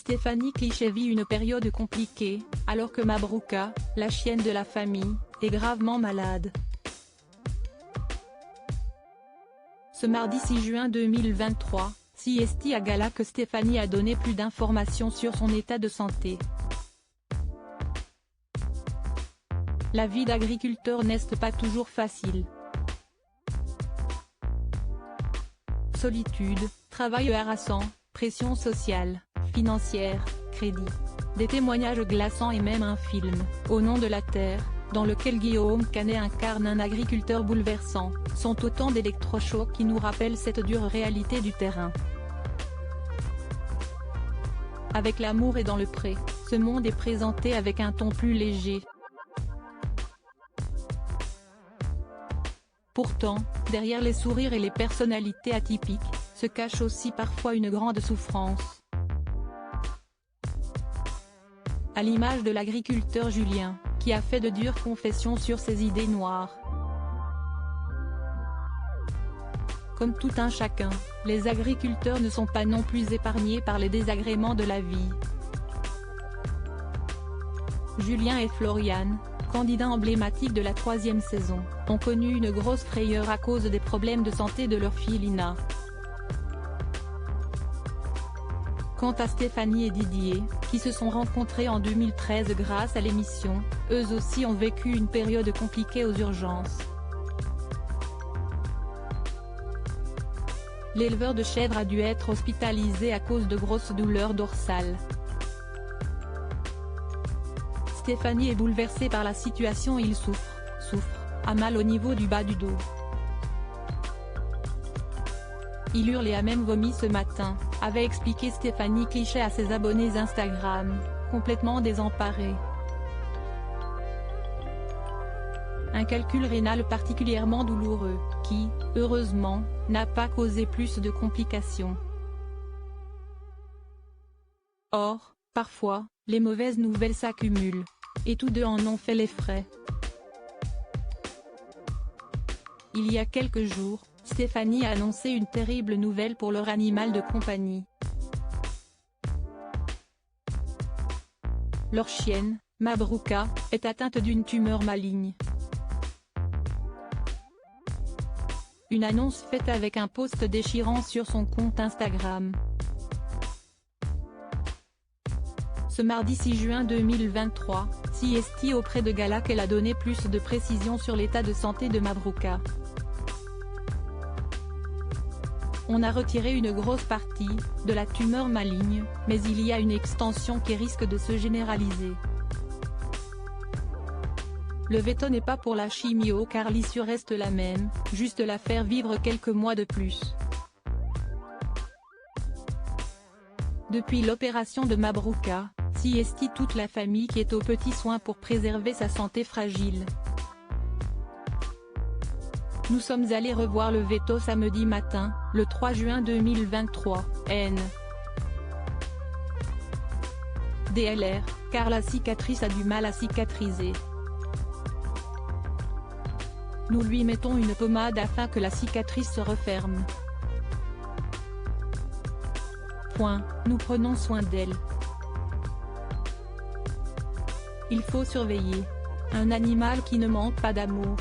Stéphanie Cliché vit une période compliquée, alors que Mabrouka, la chienne de la famille, est gravement malade. Ce mardi 6 juin 2023, CST à Gala que Stéphanie a donné plus d'informations sur son état de santé. La vie d'agriculteur n'est pas toujours facile. Solitude, travail harassant, pression sociale, financière, crédit. Des témoignages glaçants et même un film, Au nom de la terre, dans lequel Guillaume Canet incarne un agriculteur bouleversant, sont autant d'électrochocs qui nous rappellent cette dure réalité du terrain. Avec l'amour et dans le pré, ce monde est présenté avec un ton plus léger. Pourtant, derrière les sourires et les personnalités atypiques, se cache aussi parfois une grande souffrance. À l'image de l'agriculteur Julien, qui a fait de dures confessions sur ses idées noires. Comme tout un chacun, les agriculteurs ne sont pas non plus épargnés par les désagréments de la vie. Julien et Floriane, candidats emblématiques de la 3e saison, ont connu une grosse frayeur à cause des problèmes de santé de leur fille Lina. Quant à Stéphanie et Didier, qui se sont rencontrés en 2013 grâce à l'émission, eux aussi ont vécu une période compliquée aux urgences. L'éleveur de chèvres a dû être hospitalisé à cause de grosses douleurs dorsales. Stéphanie est bouleversée par la situation et il souffre, a mal au niveau du bas du dos. Il hurle et a même vomi ce matin, avait expliqué Stéphanie Cliché à ses abonnés Instagram, complètement désemparée. Un calcul rénal particulièrement douloureux, qui, heureusement, n'a pas causé plus de complications. Or, parfois, les mauvaises nouvelles s'accumulent. Et tous deux en ont fait les frais. Il y a quelques jours, Stéphanie a annoncé une terrible nouvelle pour leur animal de compagnie. Leur chienne, Mabrouka, est atteinte d'une tumeur maligne. Une annonce faite avec un post déchirant sur son compte Instagram. Ce mardi 6 juin 2023, CST auprès de Gala qu'elle a donné plus de précisions sur l'état de santé de Mabrouka. On a retiré une grosse partie de la tumeur maligne, mais il y a une extension qui risque de se généraliser. Le veto n'est pas pour la chimio car l'issue reste la même, juste la faire vivre quelques mois de plus. Depuis l'opération de Mabrouka, CST toute la famille qui est aux petits soins pour préserver sa santé fragile. Nous sommes allés revoir le veto samedi matin, le 3 juin 2023, DLR, car la cicatrice a du mal à cicatriser. Nous lui mettons une pommade afin que la cicatrice se referme. Nous prenons soin d'elle. Il faut surveiller. Un animal qui ne manque pas d'amour.